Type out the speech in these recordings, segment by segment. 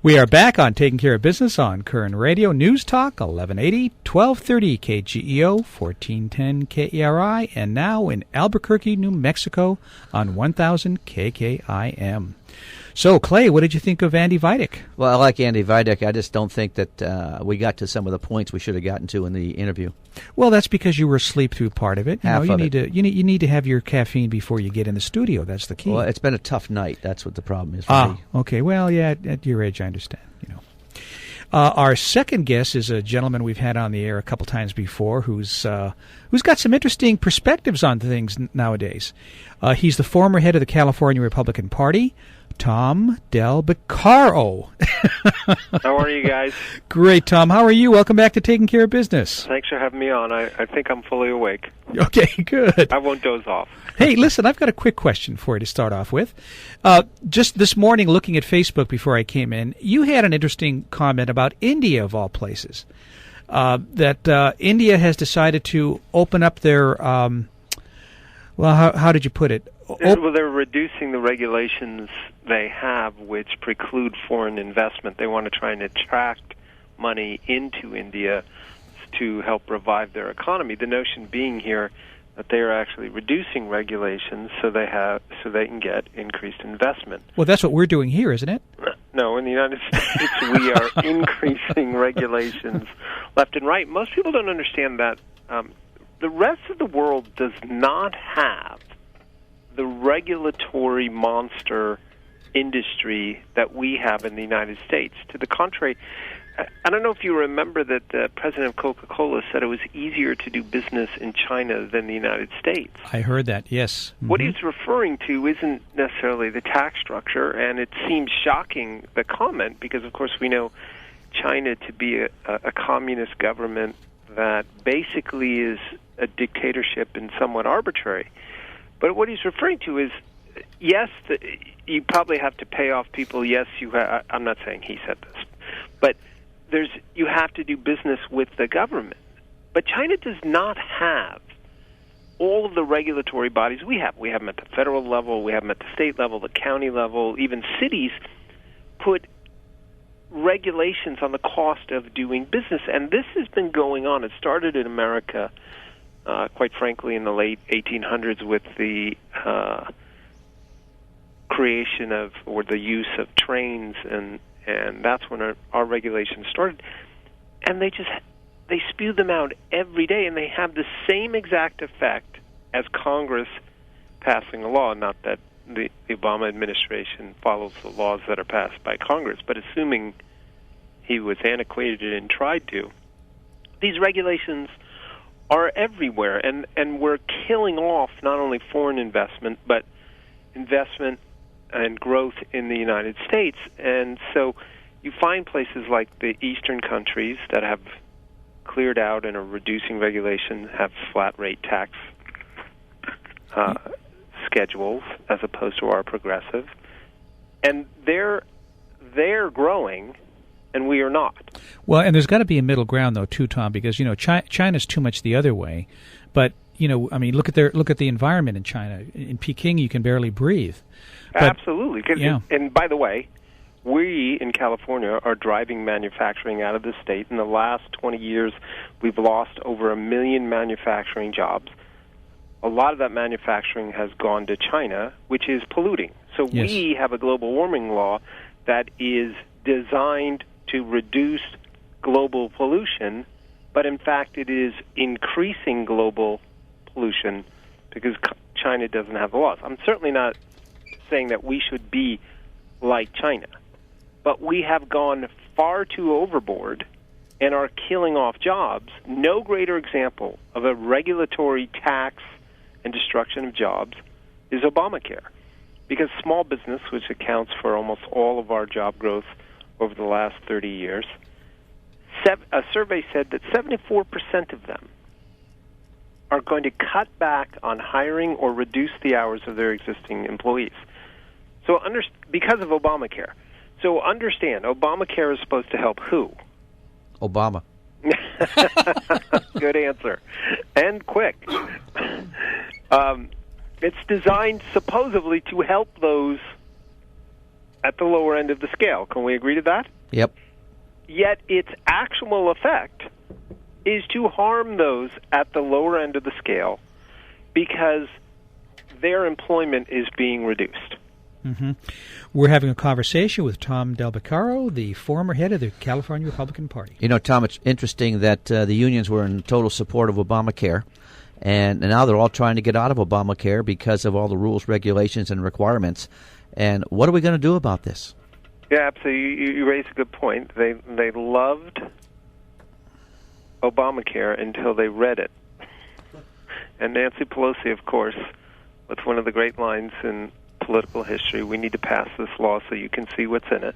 We are back on Taking Care of Business on Koerner Radio, News Talk, 1180, 1230 KGEO, 1410 KERI, and now in Albuquerque, New Mexico on 1000 KKIM. So, Clay, what did you think of Andy Vidic? Well, I like Andy Vidic. I just don't think that we got to some of the points we should have gotten to in the interview. Well, that's because you were asleep through part of it. You need to have your caffeine before you get in the studio. That's the key. Well, it's been a tough night. That's what the problem is for me. Okay. Well, yeah, at your age, I understand. Our second guest is a gentleman we've had on the air a couple times before, who's got some interesting perspectives on things nowadays. He's the former head of the California Republican Party, Tom Del Beccaro. How are you guys? Great, Tom. How are you? Welcome back to Taking Care of Business. Thanks for having me on. I think I'm fully awake. Okay, good. I won't doze off. Hey, listen, I've got a quick question for you to start off with. Just this morning, looking at Facebook before I came in, you had an interesting comment about India, of all places, that India has decided to open up their, how did you put it? Well, they're reducing the regulations they have which preclude foreign investment. They want to try and attract money into India to help revive their economy. The notion being here that they are actually reducing regulations so they can get increased investment. Well, that's what we're doing here, isn't it? No, in the United States we are increasing regulations left and right. Most people don't understand that the rest of the world does not have the regulatory monster industry that we have in the United States. To the contrary, I don't know if you remember that the president of Coca-Cola said it was easier to do business in China than the United States. I heard that, yes. Mm-hmm. What he's referring to isn't necessarily the tax structure, and it seems shocking, the comment, because, of course, we know China to be a communist government that basically is a dictatorship and somewhat arbitrary. But what he's referring to is, yes, you probably have to pay off people. Yes, I'm not saying he said this, but you have to do business with the government. But China does not have all of the regulatory bodies we have. We have them at the federal level, we have them at the state level, the county level, even cities put regulations on the cost of doing business. And this has been going on. It started in America, quite frankly, in the late 1800s with the creation of, or the use of trains, and that's when our regulations started. And they spew them out every day, and they have the same exact effect as Congress passing a law. Not that the Obama administration follows the laws that are passed by Congress, but assuming he was antiquated and tried to, these regulations are everywhere, and we're killing off not only foreign investment, but investment and growth in the United States. And so you find places like the eastern countries that have cleared out and are reducing regulation, have flat rate tax schedules as opposed to our progressive, and they're growing, and we are not. Well, and there's got to be a middle ground, though, too, Tom, because China's too much the other way. But look at the environment in China. In Peking, you can barely breathe. But, absolutely. Yeah. And by the way, we in California are driving manufacturing out of the state. In the last 20 years, we've lost over 1 million manufacturing jobs. A lot of that manufacturing has gone to China, which is polluting. So yes, we have a global warming law that is designed to reduce global pollution, but in fact it is increasing global pollution because China doesn't have the laws. I'm certainly not saying that we should be like China, but we have gone far too overboard and are killing off jobs. No greater example of a regulatory tax and destruction of jobs is Obamacare, because small business, which accounts for almost all of our job growth over the last 30 years, a survey said that 74% of them are going to cut back on hiring or reduce the hours of their existing employees. So because of Obamacare. So understand, Obamacare is supposed to help who? Obama. Good answer. And quick. It's designed supposedly to help those at the lower end of the scale. Can we agree to that? Yep. Yet its actual effect is to harm those at the lower end of the scale because their employment is being reduced. Mm-hmm. We're having a conversation with Tom Del Beccaro, the former head of the California Republican Party. You know, Tom, it's interesting that the unions were in total support of Obamacare, and now they're all trying to get out of Obamacare because of all the rules, regulations, and requirements. And what are we going to do about this? Yeah, absolutely. You raise a good point. They loved Obamacare until they read it. And Nancy Pelosi, of course, with one of the great lines in political history, we need to pass this law so you can see what's in it.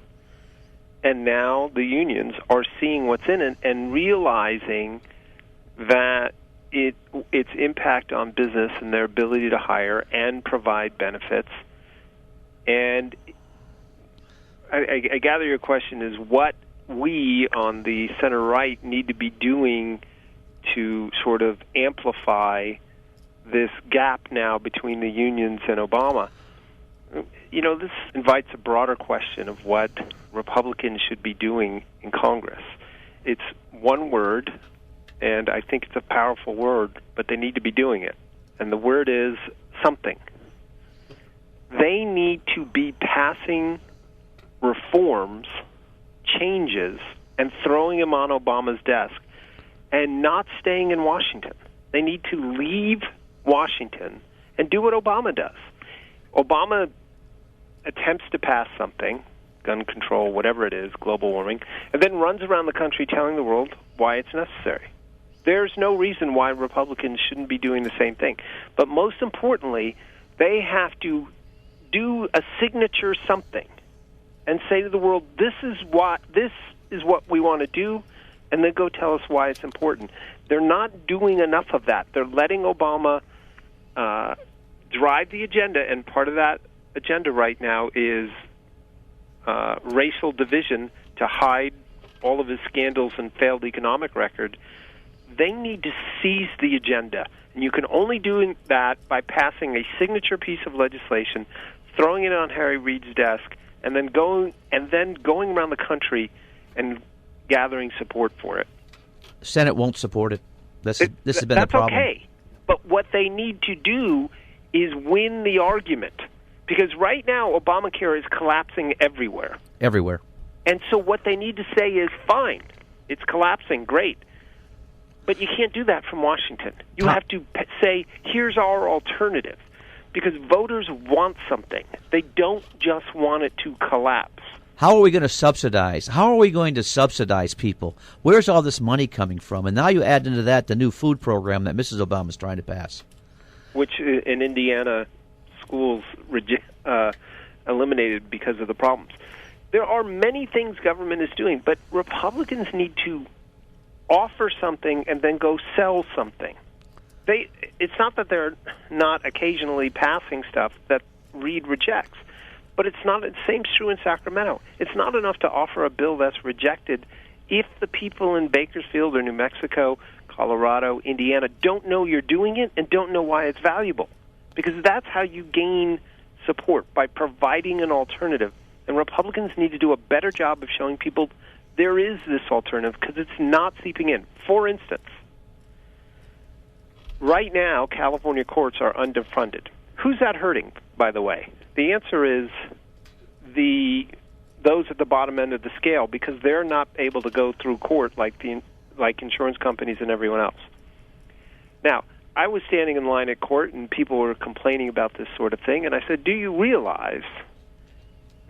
And now the unions are seeing what's in it and realizing that its impact on business and their ability to hire and provide benefits. And I gather your question is what we on the center right need to be doing to sort of amplify this gap now between the unions and Obama. You know, this invites a broader question of what Republicans should be doing in Congress. It's one word, and I think it's a powerful word, but they need to be doing it. And the word is something. They need to be passing reforms, changes, and throwing them on Obama's desk and not staying in Washington. They need to leave Washington and do what Obama does. Obama attempts to pass something, gun control, whatever it is, global warming, and then runs around the country telling the world why it's necessary. There's no reason why Republicans shouldn't be doing the same thing. But most importantly, they have to do a signature something and say to the world, this is what we want to do, and then go tell us why it's important. They're not doing enough of that. They're letting Obama drive the agenda, and part of that agenda right now is racial division to hide all of his scandals and failed economic record. They need to seize the agenda, and you can only do that by passing a signature piece of legislation, throwing it on Harry Reid's desk, and then going around the country and gathering support for it. The Senate won't support it. This has been the problem. That's okay. But what they need to do is win the argument. Because right now, Obamacare is collapsing everywhere. Everywhere. And so what they need to say is, fine, it's collapsing, great. But you can't do that from Washington. You have to say, here's our alternative. Because voters want something. They don't just want it to collapse. How are we going to subsidize? How are we going to subsidize people? Where's all this money coming from? And now you add into that the new food program that Mrs. Obama is trying to pass. Which in Indiana, schools eliminated because of the problems. There are many things government is doing, but Republicans need to offer something and then go sell something. It's not that they're not occasionally passing stuff that Reid rejects, but it's not. The same's true in Sacramento. It's not enough to offer a bill that's rejected if the people in Bakersfield or New Mexico, Colorado, Indiana don't know you're doing it and don't know why it's valuable. Because that's how you gain support, by providing an alternative. And Republicans need to do a better job of showing people there is this alternative because it's not seeping in. For instance, right now, California courts are underfunded. Who's that hurting, by the way? The answer is those at the bottom end of the scale, because they're not able to go through court like insurance companies and everyone else. Now, I was standing in line at court, and people were complaining about this sort of thing, and I said, do you realize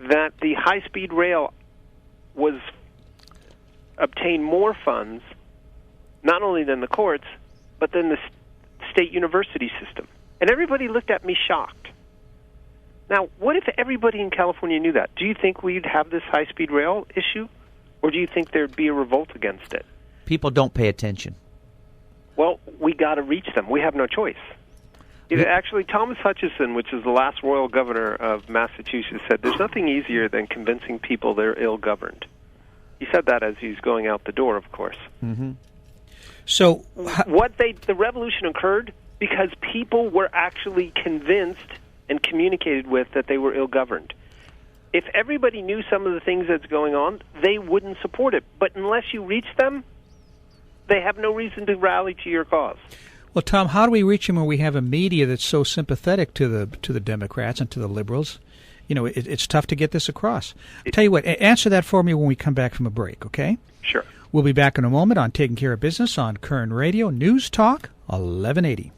that the high-speed rail obtained more funds, not only than the courts, but than the state university system? And everybody looked at me shocked. Now, what if everybody in California knew that? Do you think we'd have this high-speed rail issue, or do you think there'd be a revolt against it? People don't pay attention. Well, we got to reach them. We have no choice. Actually, Thomas Hutchison, which is the last royal governor of Massachusetts, said there's nothing easier than convincing people they're ill-governed. He said that as he's going out the door, of course. Mm-hmm. So, the revolution occurred because people were actually convinced and communicated with that they were ill-governed. If everybody knew some of the things that's going on, they wouldn't support it. But unless you reach them, they have no reason to rally to your cause. Well, Tom, how do we reach them when we have a media that's so sympathetic to the Democrats and to the liberals? You know, it's tough to get this across. I'll tell you what, answer that for me when we come back from a break, okay? Sure. We'll be back in a moment on Taking Care of Business on Koerner Radio, News Talk 1180.